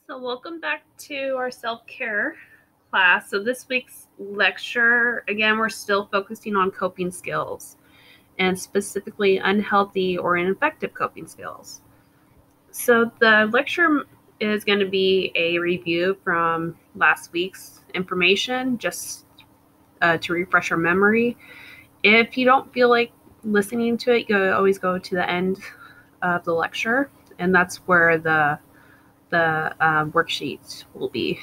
So welcome back to our self-care class. So this week's lecture, again, we're still focusing on coping skills and specifically unhealthy or ineffective coping skills. So the lecture is going to be a review from last week's information, just to refresh our memory. If you don't feel like listening to it, you always go to the end of the lecture, and that's where the worksheets will be.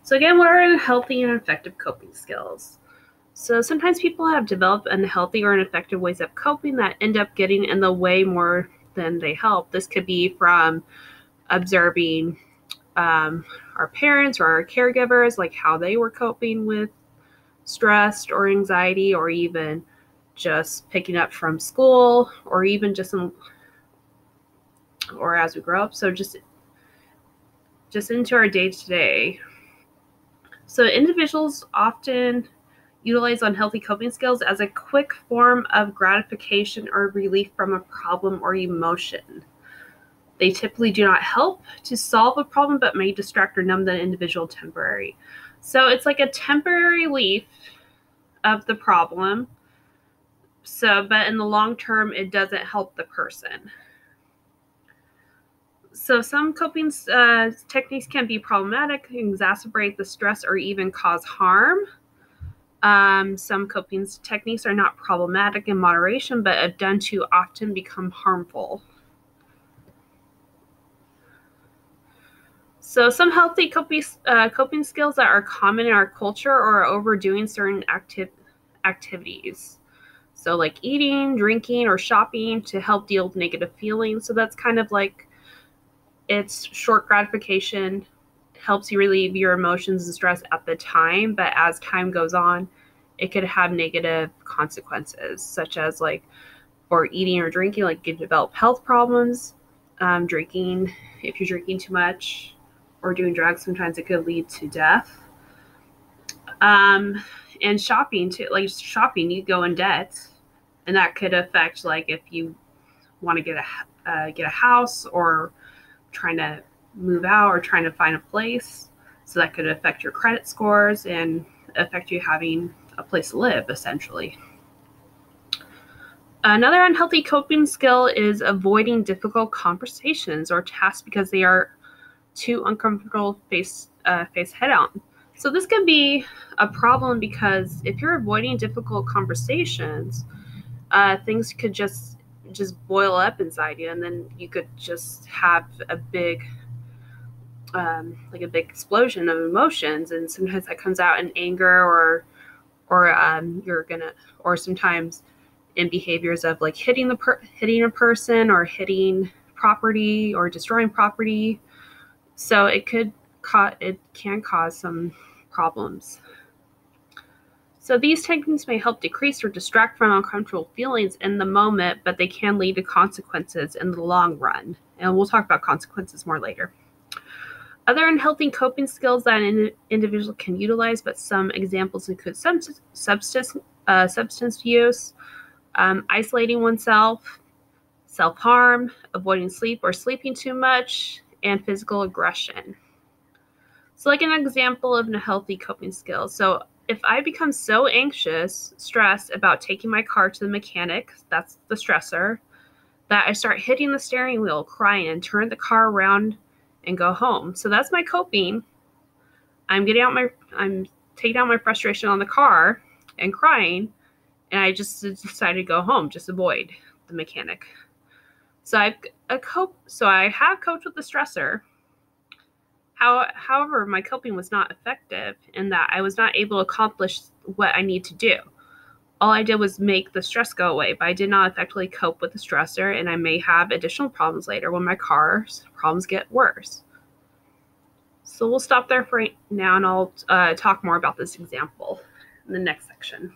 So again, what are unhealthy and effective coping skills? So sometimes people have developed unhealthy or ineffective ways of coping that end up getting in the way more than they help. This could be from observing our parents or our caregivers, like how they were coping with stress or anxiety, or even just picking up from school, or even just or as we grow up. So just into our day-to-day. So individuals often utilize unhealthy coping skills as a quick form of gratification or relief from a problem or emotion. They typically do not help to solve a problem, but may distract or numb the individual temporarily. So it's like a temporary relief of the problem. But in the long term, it doesn't help the person. So some coping techniques can be problematic, exacerbate the stress, or even cause harm. Some coping techniques are not problematic in moderation, but if done too often, become harmful. So some healthy coping skills that are common in our culture are overdoing certain activities. So like eating, drinking, or shopping to help deal with negative feelings. So that's kind of like, it's short gratification, helps you relieve your emotions and stress at the time, but as time goes on, it could have negative consequences, such as like, or eating or drinking, like you develop health problems. Drinking, if you're drinking too much, or doing drugs, sometimes it could lead to death. And shopping too, like shopping, you go in debt, and that could affect, like if you want to get a house, or trying to move out, or trying to find a place. So that could affect your credit scores and affect you having a place to live, essentially. Another unhealthy coping skill is avoiding difficult conversations or tasks because they are too uncomfortable face head on. So this can be a problem because if you're avoiding difficult conversations, things could just boil up inside you, and then you could just have a big explosion of emotions, and sometimes that comes out in anger, or sometimes in behaviors of like hitting a person, or hitting property, or destroying property. So it can cause some problems. So these techniques may help decrease or distract from uncomfortable feelings in the moment, but they can lead to consequences in the long run. And we'll talk about consequences more later. Other unhealthy coping skills that an individual can utilize, but some examples include substance use, isolating oneself, self-harm, avoiding sleep or sleeping too much, and physical aggression. So like an example of unhealthy coping skills. So if I become so stressed about taking my car to the mechanic, that's the stressor, that I start hitting the steering wheel, crying, and turn the car around and go home. So that's my coping. I'm taking out my frustration on the car and crying, and I just decided to go home, just avoid the mechanic. So I have coped with the stressor. However, my coping was not effective in that I was not able to accomplish what I need to do. All I did was make the stress go away, but I did not effectively cope with the stressor, and I may have additional problems later when my car's problems get worse. So we'll stop there for right now, and I'll talk more about this example in the next section.